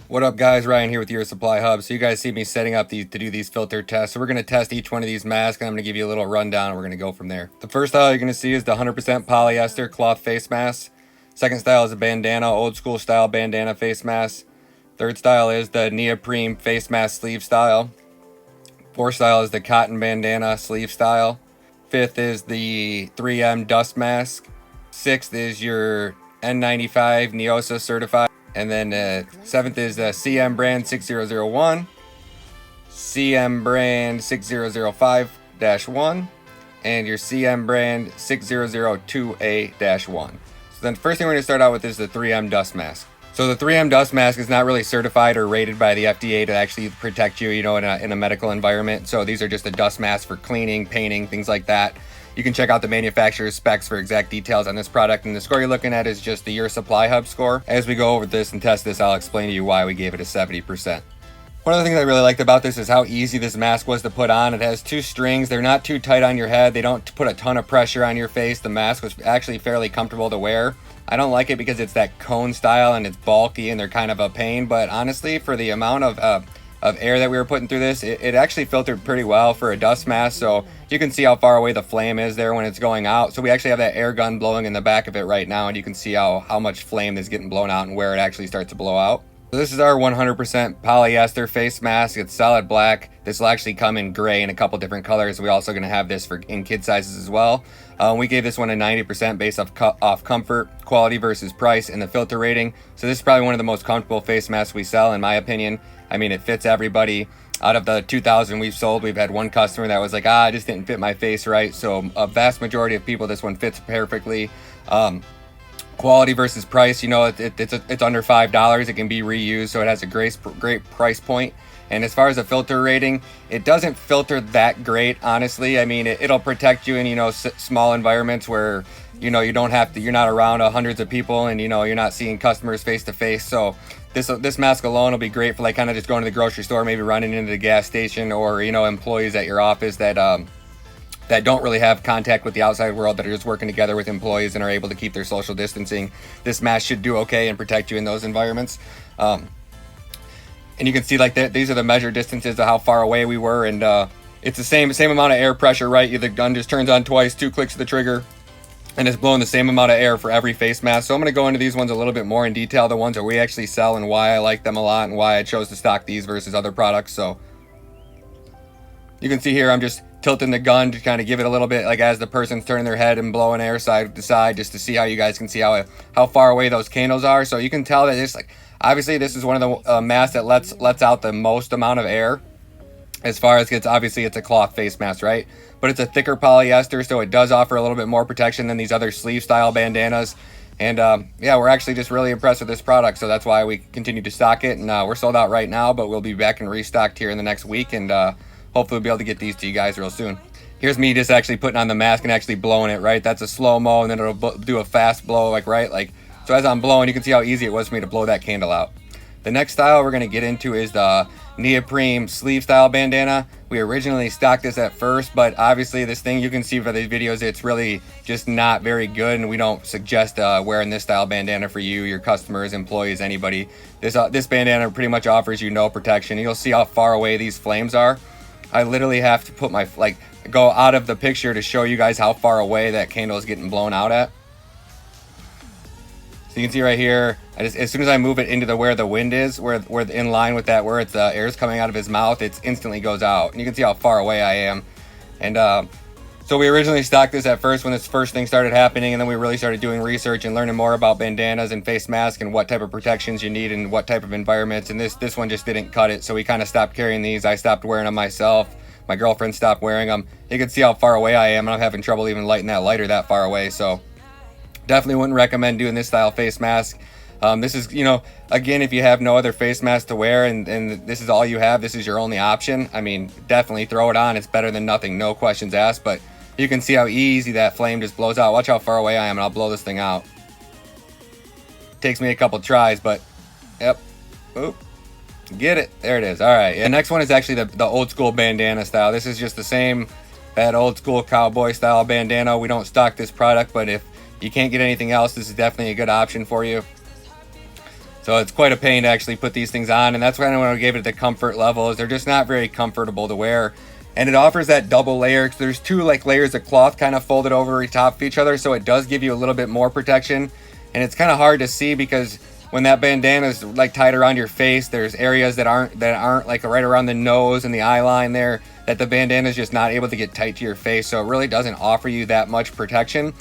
What up guys, Ryan here with your Supply Hub. So you guys see me setting up to do these filter tests. So we're going to test each one of these masks and I'm going to give you a little rundown and we're going to go from there. The first style you're going to see is the 100% polyester cloth face mask. Second style is a bandana, old school style bandana face mask. Third style is the neoprene face mask sleeve style. Fourth style is the cotton bandana sleeve style. Fifth is the 3M dust mask. Sixth is your N95 Neosa certified. And then seventh is the CM brand 6001, CM brand 6005-1, and your CM brand 6002A-1. So then the first thing we're going to start out with is the 3M dust mask. So the 3M dust mask is not really certified or rated by the FDA to actually protect you, in a medical environment. So these are just a dust mask for cleaning, painting, things like that. You can check out the manufacturer's specs for exact details on this product, and the score you're looking at is just the Your Supply Hub score. As we go over this and test this, I'll explain to you why we gave it a 70%. One of the things I really liked about this is how easy this mask was to put on. It has two strings. They're not too tight on your head. They don't put a ton of pressure on your face. The mask was actually fairly comfortable to wear. I don't like it because it's that cone style and it's bulky and they're kind of a pain, but honestly, for the amount of air that we were putting through this, it actually filtered pretty well for a dust mask. So you can see how far away the flame is there when it's going out. So we actually have that air gun blowing in the back of it right now, and you can see how much flame is getting blown out and where it actually starts to blow out. So this is our 100% polyester face mask. It's solid black. This will actually come in gray and a couple different colors. We're also going to have this in kid sizes as well. We gave this one a 90% based off comfort, quality versus price, and the filter rating. So this is probably one of the most comfortable face masks we sell, in my opinion. I mean, it fits everybody. Out of the 2,000 we've sold, we've had one customer that was like, it just didn't fit my face right. So a vast majority of people, this one fits perfectly. Quality versus price, it's under $5. It can be reused, so it has a great price point. And as far as the filter rating, it doesn't filter that great, honestly. I mean, it'll protect you in small environments where you're not around hundreds of people, and you're not seeing customers face to face. So this mask alone will be great for like kind of just going to the grocery store, maybe running into the gas station, or employees at your office that don't really have contact with the outside world, that are just working together with employees and are able to keep their social distancing. This mask should do okay and protect you in those environments. And you can see like these are the measured distances of how far away we were, and it's the same amount of air pressure, right? The gun just turns on twice, 2 clicks of the trigger, and it's blowing the same amount of air for every face mask. So I'm going to go into these ones a little bit more in detail, the ones that we actually sell and why I like them a lot and why I chose to stock these versus other products. So you can see here I'm just tilting the gun to kind of give it a little bit, like as the person's turning their head and blowing air side to side, just to see how you guys can see how far away those candles are. So you can tell that it's like, obviously this is one of the masks that lets out the most amount of air. As far as it's a cloth face mask, right? But it's a thicker polyester, so it does offer a little bit more protection than these other sleeve style bandanas. And yeah, we're actually just really impressed with this product, so that's why we continue to stock it. And we're sold out right now, but we'll be back and restocked here in the next week, and hopefully we'll be able to get these to you guys real soon. Here's me just actually putting on the mask and actually blowing it, right? That's a slow-mo, and then it'll do a fast blow, so as I'm blowing, you can see how easy it was for me to blow that candle out. The next style we're going to get into is the neoprene sleeve style bandana. We originally stocked this at first, but obviously this thing, you can see for these videos, it's really just not very good, and we don't suggest wearing this style bandana for you, your customers, employees, anybody. This bandana pretty much offers you no protection. You'll see how far away these flames are. I literally have to put go out of the picture to show you guys how far away that candle is getting blown out at. So you can see right here, as soon as I move it into where the wind is, where in line with that, where it's air is coming out of his mouth, it instantly goes out. And you can see how far away I am. And so we originally stocked this at first when this first thing started happening, and then we really started doing research and learning more about bandanas and face masks and what type of protections you need and what type of environments. And this one just didn't cut it, so we kind of stopped carrying these. I stopped wearing them myself. My girlfriend stopped wearing them. You can see how far away I am, and I'm having trouble even lighting that lighter that far away. So definitely wouldn't recommend doing this style face mask. This is, again, if you have no other face mask to wear and this is all you have, this is your only option, I mean, definitely throw it on. It's better than nothing, no questions asked. But you can see how easy that flame just blows out. Watch how far away I am, and I'll blow this thing out. Takes me a couple tries, but yep. Oop. Get it. There it is. All right. The next one is actually the old school bandana style. This is just the same, that old school cowboy style bandana. We don't stock this product, but if you can't get anything else, this is definitely a good option for you. So it's quite a pain to actually put these things on, and that's why I want to give it the comfort level, is they're just not very comfortable to wear. And it offers that double layer, because there's two like layers of cloth kind of folded over top of each other, so it does give you a little bit more protection. And it's kind of hard to see because when that bandana is like tied around your face, there's areas that aren't like right around the nose and the eye line there, that the bandana is just not able to get tight to your face, so it really doesn't offer you that much protection.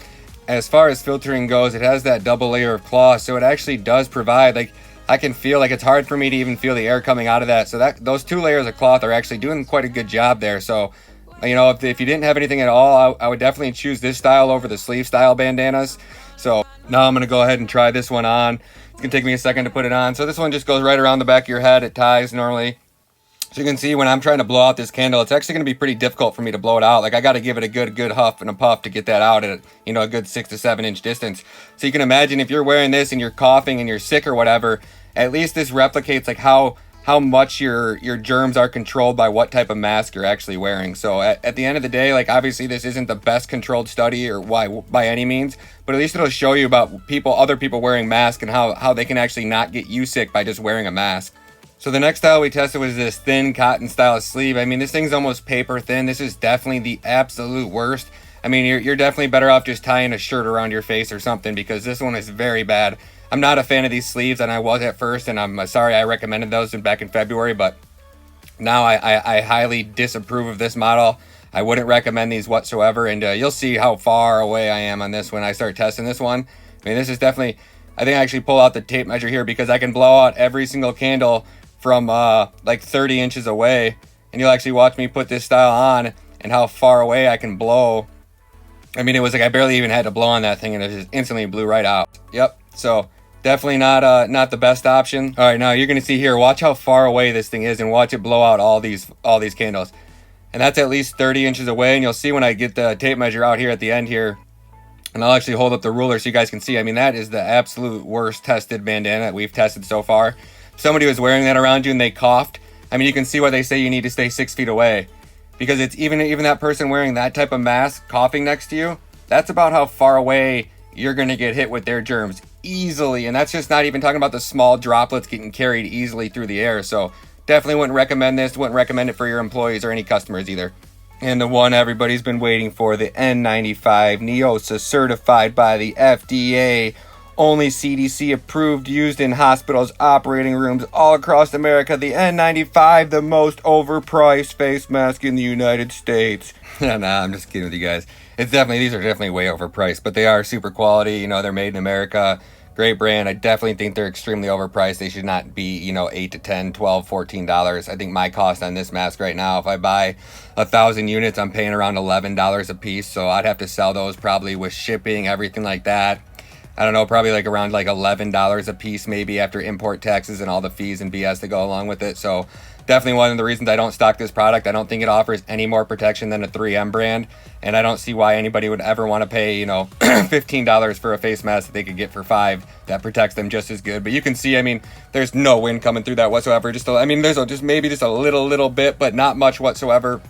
As far as filtering goes, it has that double layer of cloth, so it actually does provide, like, I can feel like it's hard for me to even feel the air coming out of that. So that those two layers of cloth are actually doing quite a good job there. So, you know, if you didn't have anything at all, I would definitely choose this style over the sleeve style bandanas. So now I'm going to go ahead and try this one on. It's going to take me a second to put it on. So this one just goes right around the back of your head. It ties normally. So you can see when I'm trying to blow out this candle, it's actually going to be pretty difficult for me to blow it out. Like, I got to give it a good huff and a puff to get that out at, you know, a good 6 to 7 inch distance. So you can imagine if you're wearing this and you're coughing and you're sick or whatever, at least this replicates like how much your germs are controlled by what type of mask you're actually wearing. So at the end of the day, like, obviously this isn't the best controlled study or by any means, but at least it'll show you about other people wearing masks and how they can actually not get you sick by just wearing a mask. So the next style we tested was this thin cotton style sleeve. I mean, this thing's almost paper thin. This is definitely the absolute worst. I mean, you're definitely better off just tying a shirt around your face or something, because this one is very bad. I'm not a fan of these sleeves, and I was at first, and I'm sorry I recommended those back in February, but now I highly disapprove of this model. I wouldn't recommend these whatsoever, and you'll see how far away I am on this when I start testing this one. I mean, this is definitely, I think I actually pull out the tape measure here, because I can blow out every single candle from like 30 inches away, and you'll actually watch me put this style on and how far away I can blow. I mean, it was like I barely even had to blow on that thing, and it just instantly blew right out. Yep, so definitely not the best option. All right, now you're gonna see here, watch how far away this thing is and watch it blow out all these candles. And that's at least 30 inches away, and you'll see when I get the tape measure out here at the end here, and I'll actually hold up the ruler so you guys can see. I mean, that is the absolute worst tested bandana that we've tested so far. If somebody was wearing that around you and they coughed, I mean, you can see why they say you need to stay 6 feet away, because it's even that person wearing that type of mask coughing next to you, that's about how far away you're gonna get hit with their germs easily. And that's just not even talking about the small droplets getting carried easily through the air. So definitely wouldn't recommend this. Wouldn't recommend it for your employees or any customers either. And the one everybody's been waiting for, the N95 Neosa, certified by the FDA, only CDC approved, used in hospitals, operating rooms all across America. The N95, the most overpriced face mask in the United States. Nah, I'm just kidding with you guys. These are definitely way overpriced, but they are super quality. You know, they're made in America. Great brand. I definitely think they're extremely overpriced. They should not be, you know, $8 to $10, $12, $14. I think my cost on this mask right now, if I buy 1,000 units, I'm paying around $11 a piece. So I'd have to sell those probably with shipping, everything like that. I don't know, probably like around like $11 a piece, maybe, after import taxes and all the fees and BS that go along with it. So definitely one of the reasons I don't stock this product. I don't think it offers any more protection than a 3M brand, and I don't see why anybody would ever want to pay, you know, $15 for a face mask that they could get for $5 that protects them just as good. But you can see, I mean, there's no wind coming through that whatsoever. I mean, there's just maybe just a little bit, but not much whatsoever.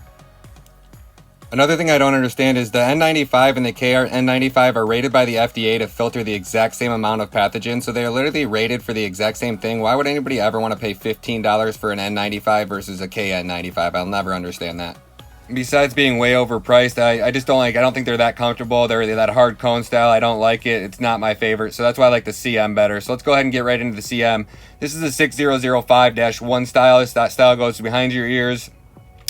Another thing I don't understand is the N95 and the KN95 are rated by the FDA to filter the exact same amount of pathogens. So they're literally rated for the exact same thing. Why would anybody ever want to pay $15 for an N95 versus a KN95? I'll never understand that. Besides being way overpriced, I just don't like, I don't think they're that comfortable. They're that hard cone style. I don't like it. It's not my favorite. So that's why I like the CM better. So let's go ahead and get right into the CM. This is the 6005-1 style. That style goes behind your ears.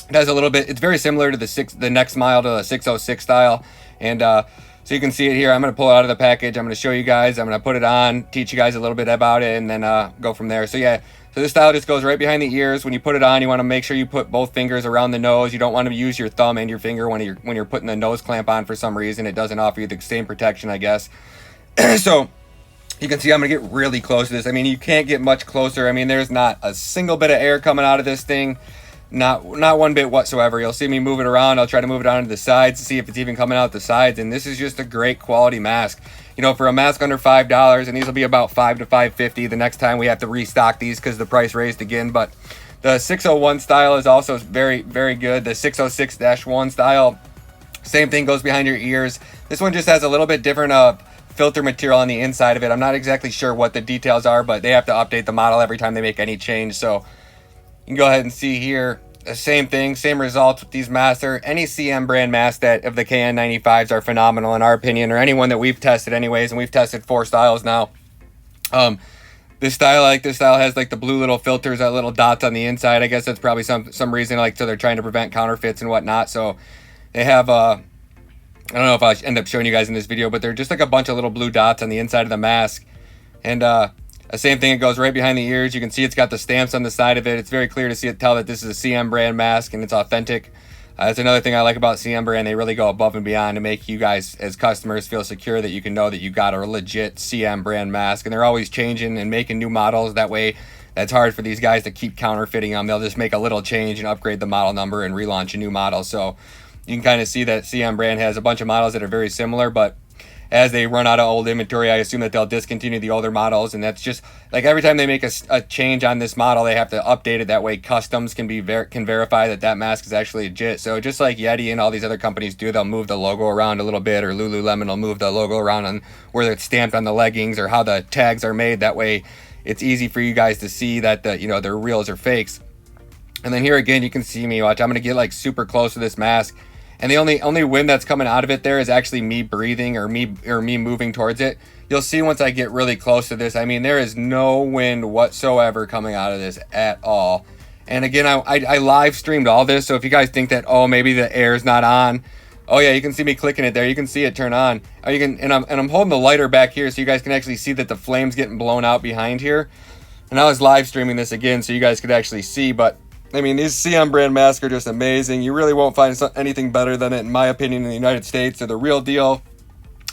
It has a little bit, it's very similar to the next model, to the 606 style. And so you can see it here. I'm going to pull it out of the package. I'm going to show you guys. I'm going to put it on, teach you guys a little bit about it, and then go from there. So yeah, so this style just goes right behind the ears. When you put it on, you want to make sure you put both fingers around the nose. You don't want to use your thumb and your finger when you're putting the nose clamp on for some reason. It doesn't offer you the same protection, I guess. So you can see I'm going to get really close to this. I mean, you can't get much closer. I mean, there's not a single bit of air coming out of this thing. Not one bit whatsoever. You'll see me move it around. I'll try to move it on to the sides to see if it's even coming out the sides. And this is just a great quality mask. You know, for a mask under $5, and these will be about $5 to $5.50 the next time we have to restock these because the price raised again. But the 601 style is also very, very good. The 606-1 style, same thing, goes behind your ears. This one just has a little bit different filter material on the inside of it. I'm not exactly sure what the details are, but they have to update the model every time they make any change. So you can go ahead and see here the same thing, same results with these masks. Or any CM brand masks that of the KN95s are phenomenal in our opinion, or anyone that we've tested anyways, and we've tested 4 styles now. This style has like the blue little filters, that little dots on the inside. I guess that's probably some reason, like, so they're trying to prevent counterfeits and whatnot. So they have I don't know if I'll end up showing you guys in this video, but they're just like a bunch of little blue dots on the inside of the mask. And the same thing, it goes right behind the ears. You can see it's got the stamps on the side of it. It's very clear to tell that this is a CM brand mask and it's authentic. That's another thing I like about CM brand. They really go above and beyond to make you guys as customers feel secure that you can know that you got a legit CM brand mask. And they're always changing and making new models. That way, that's hard for these guys to keep counterfeiting them. They'll just make a little change and upgrade the model number and relaunch a new model. So you can kind of see that CM brand has a bunch of models that are very similar, but as they run out of old inventory, I assume that they'll discontinue the older models. And that's just like every time they make a change on this model, they have to update it. That way customs can verify that mask is actually legit. So just like Yeti and all these other companies do, they'll move the logo around a little bit, or Lululemon will move the logo around on where it's stamped on the leggings or how the tags are made. That way it's easy for you guys to see that they're reals or fakes. And then here again, you can see me. Watch, I'm going to get like super close to this mask. And the only wind that's coming out of it there is actually me breathing or me moving towards it. You'll see once I get really close to this. I mean, there is no wind whatsoever coming out of this at all. And again, I live streamed all this, so if you guys think that, oh, maybe the air's not on, oh yeah, you can see me clicking it there. You can see it turn on. Or you can, and I'm holding the lighter back here so you guys can actually see that the flame's getting blown out behind here. And I was live streaming this again so you guys could actually see, but I mean, these CM brand masks are just amazing. You really won't find anything better than it, in my opinion, in the United States. They're the real deal,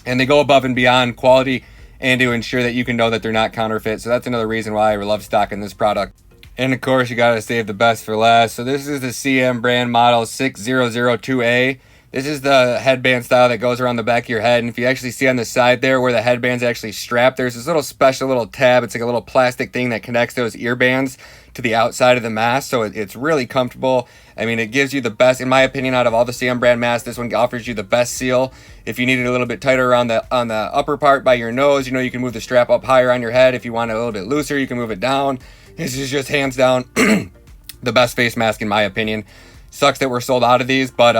and they go above and beyond quality and to ensure that you can know that they're not counterfeit. So that's another reason why I love stocking this product. And of course, you got to save the best for last. So this is the CM brand model 6002A. This is the headband style that goes around the back of your head. And if you actually see on the side there where the headband's actually strapped, there's this little special little tab. It's like a little plastic thing that connects those ear bands to the outside of the mask. So it's really comfortable. I mean, it gives you the best, in my opinion, out of all the CM brand masks. This one offers you the best seal. If you need it a little bit tighter on the upper part by your nose, you can move the strap up higher on your head. If you want it a little bit looser, you can move it down. This is just hands down the best face mask in my opinion. Sucks that we're sold out of these, but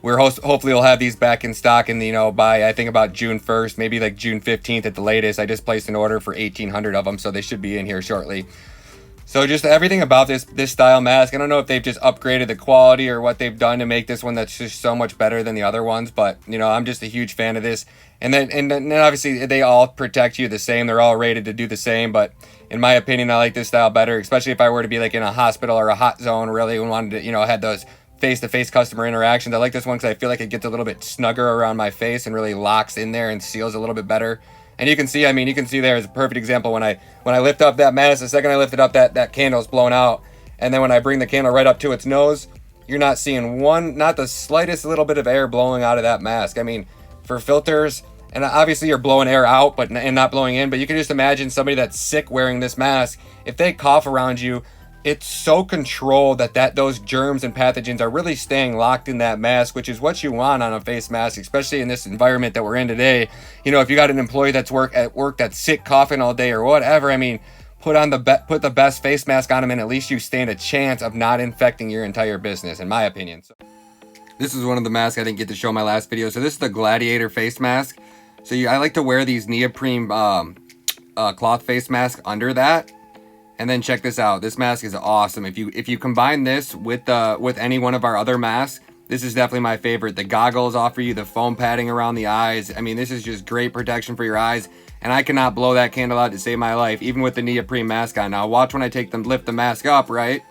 hopefully we'll have these back in stock in by I think about June 1st, maybe like June 15th at the latest. I just placed an order for 1,800 of them, so they should be in here shortly. So just everything about this style mask, I don't know if they've just upgraded the quality or what they've done to make this one that's just so much better than the other ones, but I'm just a huge fan of this. And then obviously they all protect you the same. They're all rated to do the same, but in my opinion, I like this style better, especially if I were to be like in a hospital or a hot zone, really wanted to, had those face-to-face customer interactions. I like this one because I feel like it gets a little bit snugger around my face and really locks in there and seals a little bit better. And you can see, there is a perfect example when I lift up that mask. The second I lift it up, that candle's blown out. And then when I bring the candle right up to its nose, you're not seeing not the slightest little bit of air blowing out of that mask. I mean, for filters, and obviously you're blowing air out and not blowing in, but you can just imagine somebody that's sick wearing this mask. If they cough around you, it's so controlled that those germs and pathogens are really staying locked in that mask, which is what you want on a face mask, especially in this environment that we're in today. If you got an employee that's at work that's sick, coughing all day or whatever, put the best face mask on them, and at least you stand a chance of not infecting your entire business, in my opinion. So this is one of the masks I didn't get to show in my last video. So this is the Gladiator face mask. So I like to wear these neoprene cloth face mask under that. And then check this out. This mask is awesome. If you combine this with any one of our other masks, this is definitely my favorite. The goggles offer you the foam padding around the eyes. This is just great protection for your eyes. And I cannot blow that candle out to save my life, even with the neoprene mask on. Now watch when I lift the mask up, right?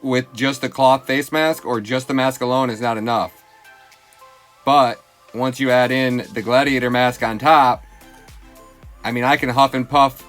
With just the cloth face mask or just the mask alone is not enough. But once you add in the Gladiator mask on top, I can huff and puff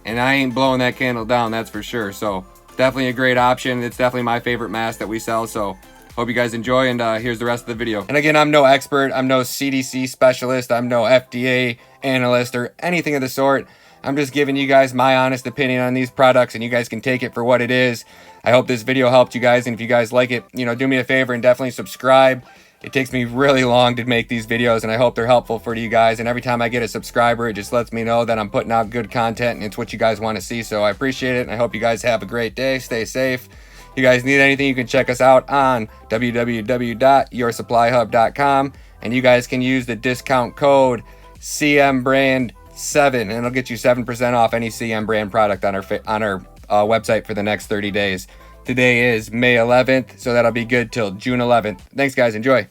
and I ain't blowing that candle down, that's for sure. So definitely a great option. It's definitely my favorite mask that we sell. So hope you guys enjoy, and here's the rest of the video. And again, I'm no expert. I'm no CDC specialist. I'm no FDA analyst or anything of the sort. I'm just giving you guys my honest opinion on these products, and you guys can take it for what it is. I hope this video helped you guys, and if you guys like it, do me a favor and definitely subscribe. It takes me really long to make these videos, and I hope they're helpful for you guys. And every time I get a subscriber, it just lets me know that I'm putting out good content and it's what you guys want to see. So I appreciate it, and I hope you guys have a great day. Stay safe. If you guys need anything, you can check us out on www.yoursupplyhub.com, and you guys can use the discount code CMBrand7, and it'll get you 7% off any CM brand product on our website for the next 30 days. Today is May 11th, so that'll be good till June 11th. Thanks, guys. Enjoy.